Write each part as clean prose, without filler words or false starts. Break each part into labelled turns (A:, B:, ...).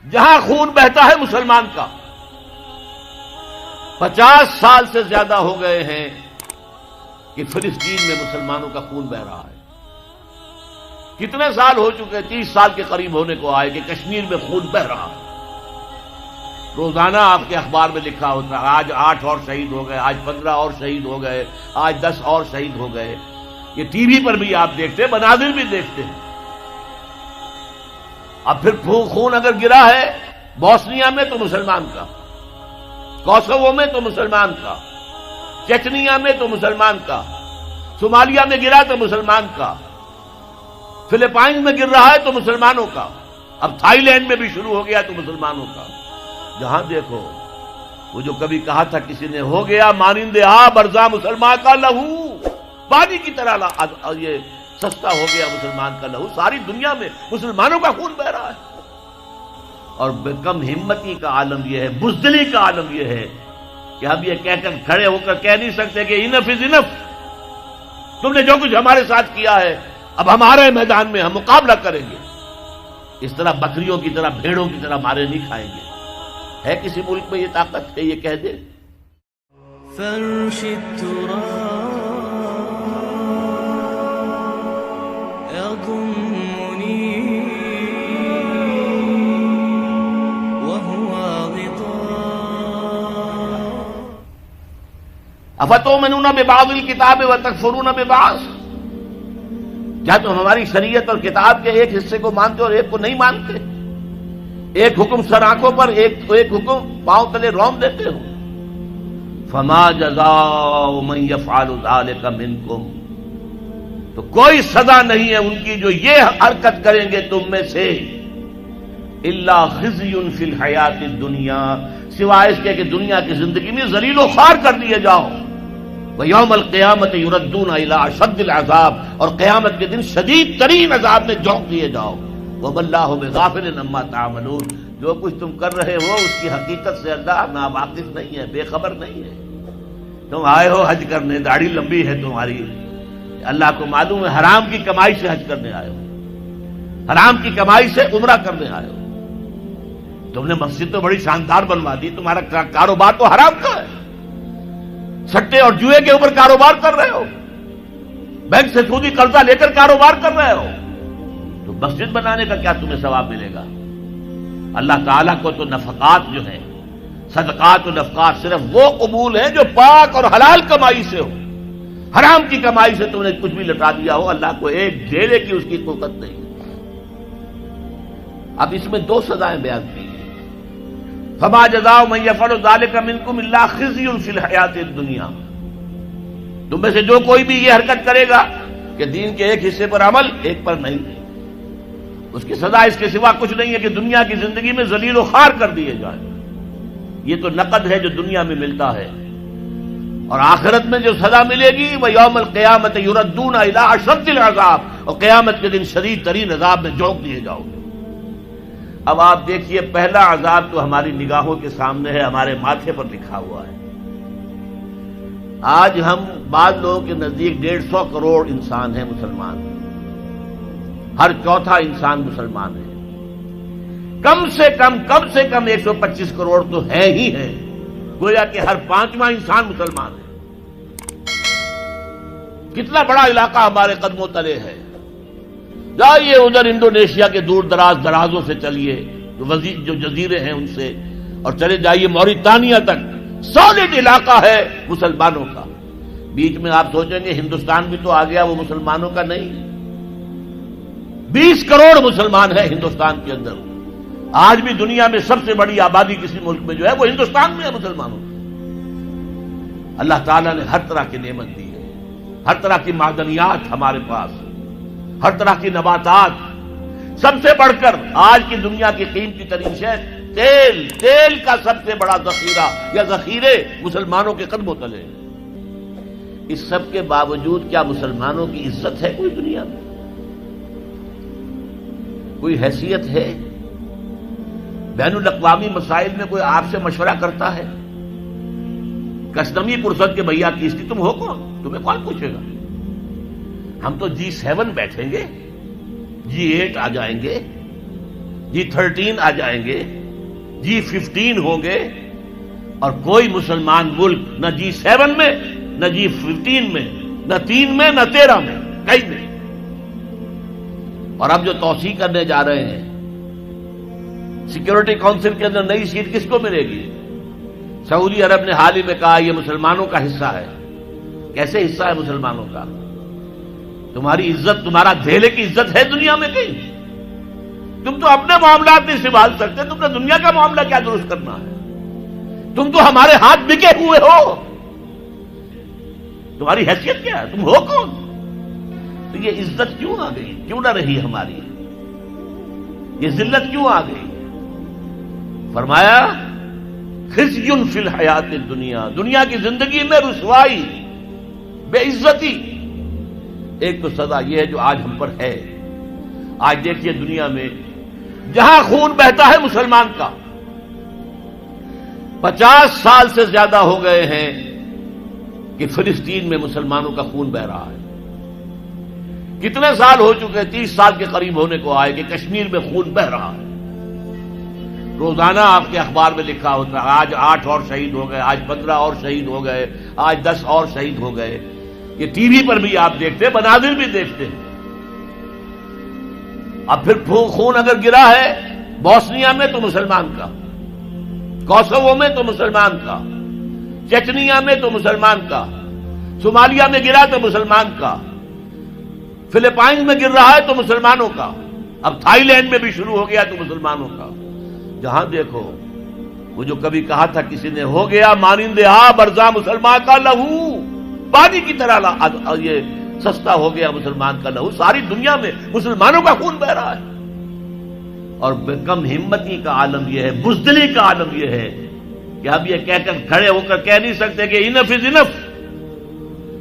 A: جہاں خون بہتا ہے مسلمان کا. 50 سال سے زیادہ ہو گئے ہیں کہ فلسطین میں مسلمانوں کا خون بہ رہا ہے. کتنے سال ہو چکے؟ 30 سال کے قریب ہونے کو آئے کہ کشمیر میں خون بہ رہا ہے. روزانہ آپ کے اخبار میں لکھا ہوتا ہے آج 8 اور شہید ہو گئے، آج 15 اور شہید ہو گئے، آج 10 اور شہید ہو گئے. یہ ٹی وی پر بھی آپ دیکھتے ہیں، مناظر بھی دیکھتے ہیں. اب پھر خون اگر گرا ہے بوسنیا میں تو مسلمان کا، کوسوو میں تو مسلمان کا، چچنیا میں تو مسلمان کا، صومالیہ میں گرا تو مسلمان کا، فلپائن میں گر رہا ہے تو مسلمانوں کا، اب تھائی لینڈ میں بھی شروع ہو گیا تو مسلمانوں کا. جہاں دیکھو وہ جو کبھی کہا تھا کسی نے، ہو گیا مانند برزاں مسلمان کا لہو، پانی کی طرح یہ سستا ہو گیا مسلمان کا لہو. ساری دنیا میں مسلمانوں کا خون بہ رہا ہے. اور کم ہمتی کا عالم یہ ہے، بزدلی کا عالم یہ ہے کہ ہم یہ کہہ کر کھڑے ہو کر کہہ نہیں سکتے کہ انف از انف، تم نے جو کچھ ہمارے ساتھ کیا ہے اب ہمارے میدان میں ہم مقابلہ کریں گے. اس طرح بکریوں کی طرح بھیڑوں کی طرح مارے نہیں کھائیں گے. ہے کسی ملک میں یہ طاقت ہے یہ کہہ دے؟
B: فرش التراب يضمني وهو غطاء
A: افتؤمنون ببعض الكتاب وتكفرون ببعض، کیا تم ہماری شریعت اور کتاب کے ایک حصے کو مانتے اور ایک کو نہیں مانتے؟ ایک حکم سر آنکھوں پر، ایک حکم پاؤں تلے رون دیتے ہو. فما جزاء من يفعل ذلك منكم، تو کوئی سزا نہیں ہے ان کی جو یہ حرکت کریں گے تم میں سے، الا خزي في الحیات الدنیا، سوائے اس کے کہ دنیا کی زندگی میں ذلیل و خوار کر دیے جاؤ. وَيَوْمَ الْقِيَامَةِ يُرَدُّونَ إِلَىٰ أَشَدِّ الْعَذَابِ، اور قیامت کے دن شدید ترین عذاب میں جھونک دیے جاؤ. وَمَا اللَّهُ بِغَافِلٍ عَمَّا تَعْمَلُونَ، جو کچھ تم کر رہے ہو اس کی حقیقت سے اللہ ناواقف نہیں ہے، بے خبر نہیں ہے. تم آئے ہو حج کرنے، داڑھی لمبی ہے تمہاری، اللہ کو معلوم ہے حرام کی کمائی سے حج کرنے آئے ہو، حرام کی کمائی سے عمرہ کرنے آئے ہو. تم نے مسجد تو بڑی شاندار بنوا دی، تمہارا کاروبار تو حرام کا ہے، سٹے اور جوئے کے اوپر کاروبار کر رہے ہو، بینک سے سودی قرضہ لے کر کاروبار کر رہے ہو، تو مسجد بنانے کا کیا تمہیں ثواب ملے گا؟ اللہ تعالیٰ کو تو نفقات جو ہیں، صدقات و نفقات صرف وہ قبول ہیں جو پاک اور حلال کمائی سے ہو. حرام کی کمائی سے تم نے کچھ بھی لٹا دیا ہو، اللہ کو ایک ڈھیرے کی اس کی قوت نہیں. اب اس میں 2 سزائیں بیان کی ہیں. فما جزاء من يفعل ذلك منكم الا خزي في الحیات الدنیا، تم میں سے جو کوئی بھی یہ حرکت کرے گا کہ دین کے ایک حصے پر عمل ایک پر نہیں، اس کی سزا اس کے سوا کچھ نہیں ہے کہ دنیا کی زندگی میں ذلیل و خوار کر دیے جائیں. یہ تو نقد ہے جو دنیا میں ملتا ہے، اور آخرت میں جو سزا ملے گی وہ یوم القیامت یردون الی اشد العذاب، اور قیامت کے دن شدید ترین عذاب میں جھونک دیے جاؤ گے. اب آپ دیکھیے پہلا عذاب تو ہماری نگاہوں کے سامنے ہے، ہمارے ماتھے پر لکھا ہوا ہے. آج ہم بعض لوگوں کے نزدیک 150 کروڑ انسان ہیں مسلمان، ہر چوتھا انسان مسلمان ہے. کم سے کم 125 کروڑ تو ہے ہی ہے، گویا کہ ہر 5واں انسان مسلمان ہے. کتنا بڑا علاقہ ہمارے قدموں تلے ہے. جائیے ادھر انڈونیشیا کے دور درازوں سے چلیے، جو جزیرے ہیں ان سے، اور چلے جائیے موریتانیہ تک، سالڈ علاقہ ہے مسلمانوں کا. بیچ میں آپ سوچیں گے ہندوستان بھی تو آ گیا، وہ مسلمانوں کا نہیں. 20 کروڑ مسلمان ہیں ہندوستان کے اندر. آج بھی دنیا میں سب سے بڑی آبادی کسی ملک میں جو ہے وہ ہندوستان میں ہے مسلمانوں کی. اللہ تعالیٰ نے ہر طرح کی نعمت دی ہے، ہر طرح کی معدنیات ہمارے پاس، ہر طرح کی نباتات. سب سے بڑھ کر آج کی دنیا کی قیمتی ترین شے تیل کا سب سے بڑا ذخیرہ یا ذخیرے مسلمانوں کے قدموں تلے. اس سب کے باوجود کیا مسلمانوں کی عزت ہے کوئی دنیا میں؟ کوئی حیثیت ہے؟ بین الاقوامی مسائل میں کوئی آپ سے مشورہ کرتا ہے؟ کسٹمی پرسد کے بھیا کیسٹی تم ہو کون؟ تمہیں کون پوچھے گا؟ ہم تو G7 بیٹھیں گے، G8 آ جائیں گے، G13 آ جائیں گے، G15 ہوں گے، اور کوئی مسلمان ملک نہ G7 میں، نہ G15 میں، نہ 3 میں، نہ 13 میں، کہیں نہیں۔ اور اب جو توسیع کرنے جا رہے ہیں، سیکورٹی کونسل کے اندر نئی سیٹ کس کو ملے گی؟ سعودی عرب نے حال ہی میں کہا یہ مسلمانوں کا حصہ ہے۔ کیسے حصہ ہے مسلمانوں کا؟ تمہاری عزت، تمہارا دھیلے کی عزت ہے دنیا میں کہیں؟ تم تو اپنے معاملات نہیں سنبھال سکتے، تم نے دنیا کا معاملہ کیا درست کرنا ہے؟ تم تو ہمارے ہاتھ بکے ہوئے ہو، تمہاری حیثیت کیا ہے؟ تم ہو کون؟ تو یہ عزت کیوں آ گئی؟ کیوں نہ رہی ہماری؟ یہ ذلت کیوں آ گئی؟ فرمایا خزی فی الحیات الدنیا، دنیا کی زندگی میں رسوائی، بے عزتی۔ ایک تو سزا یہ ہے جو آج ہم پر ہے۔ آج دیکھیے دنیا میں جہاں خون بہتا ہے مسلمان کا، 50 سال سے زیادہ ہو گئے ہیں کہ فلسطین میں مسلمانوں کا خون بہ رہا ہے۔ کتنے سال ہو چکے؟ 30 سال کے قریب ہونے کو آئے کہ کشمیر میں خون بہ رہا ہے۔ روزانہ آپ کے اخبار میں لکھا ہوتا ہے آج 8 اور شہید ہو گئے، آج 15 اور شہید ہو گئے، آج 10 اور شہید ہو گئے۔ یہ ٹی وی پر بھی آپ دیکھتے ہیں، مناظر بھی دیکھتے ہیں۔ اب پھر خون اگر گرا ہے بوسنیا میں تو مسلمان کا، کوسوو میں تو مسلمان کا، چچنیا میں تو مسلمان کا، صومالیہ میں گرا تو مسلمان کا، فلپائنز میں گر رہا ہے تو مسلمانوں کا، اب تھائی لینڈ میں بھی شروع ہو گیا تو مسلمانوں کا۔ جہاں دیکھو وہ جو کبھی کہا تھا کسی نے، ہو گیا مانند آب ارزاں مسلمان کا لہو، پانی کی طرح یہ سستا ہو گیا مسلمان کا لہو۔ ساری دنیا میں مسلمانوں کا خون بہ رہا ہے، اور کم ہمتی کا عالم یہ ہے، بزدلی کا عالم یہ ہے کہ ہم یہ کہہ کر کھڑے ہو کر کہہ نہیں سکتے کہ انف از انف،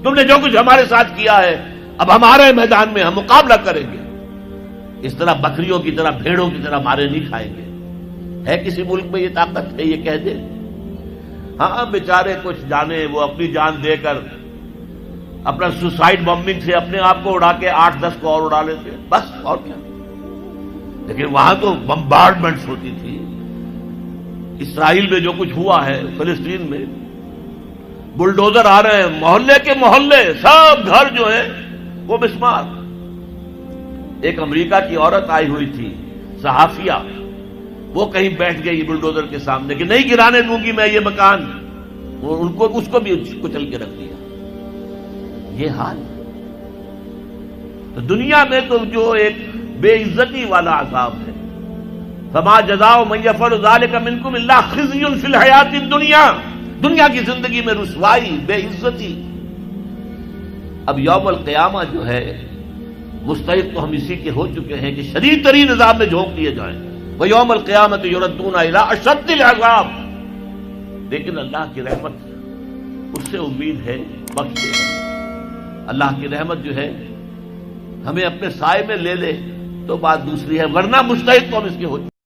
A: تم نے جو کچھ ہمارے ساتھ کیا ہے اب ہمارے میدان میں ہم مقابلہ کریں گے۔ اس طرح بکریوں کی طرح، بھیڑوں کی طرح مارے نہیں کھائیں گے۔ ہے کسی ملک میں یہ طاقت ہے یہ کہہ دے؟ ہاں بیچارے کچھ جانے وہ اپنی جان دے کر اپنا سوسائڈ بمبنگ سے اپنے آپ کو اڑا کے 8-10 کو اور اڑا لیتے ہیں، بس اور کیا۔ لیکن وہاں تو بمبارڈمنٹس ہوتی تھی۔ اسرائیل میں جو کچھ ہوا ہے، فلسطین میں بلڈوزر آ رہے ہیں، محلے کے محلے سب گھر جو ہیں وہ مسمار۔ ایک امریکہ کی عورت آئی ہوئی تھی صحافیہ، وہ کہیں بیٹھ گئی بلڈوزر کے سامنے کہ نہیں گرانے دوں گی میں یہ مکان، اس کو بھی کچل کے رکھ دیا۔ یہ حال تو دنیا میں تو جو ایک بے عزتی والا عذاب ہے۔ فما جزاء من يفعل ذلك منكم الا خزي في الحیات الدنیا، دنیا کی زندگی میں رسوائی، بے عزتی۔ اب یوم القیامہ جو ہے مستحق تو ہم اسی کے ہو چکے ہیں کہ شدید ترین عذاب میں جھونک دیے جائیں۔ وَيَوْمَ الْقِيَامَةِ يُرَدُّونَ إِلَىٰ أَشَدِّ الْعَذَابِ، لیکن اللہ کی رحمت اس سے امید ہے بخش دے گا۔ اللہ کی رحمت جو ہے ہمیں اپنے سائے میں لے لے تو بات دوسری ہے، ورنہ مستحق تو ہم اس کے ہو چکے ہیں۔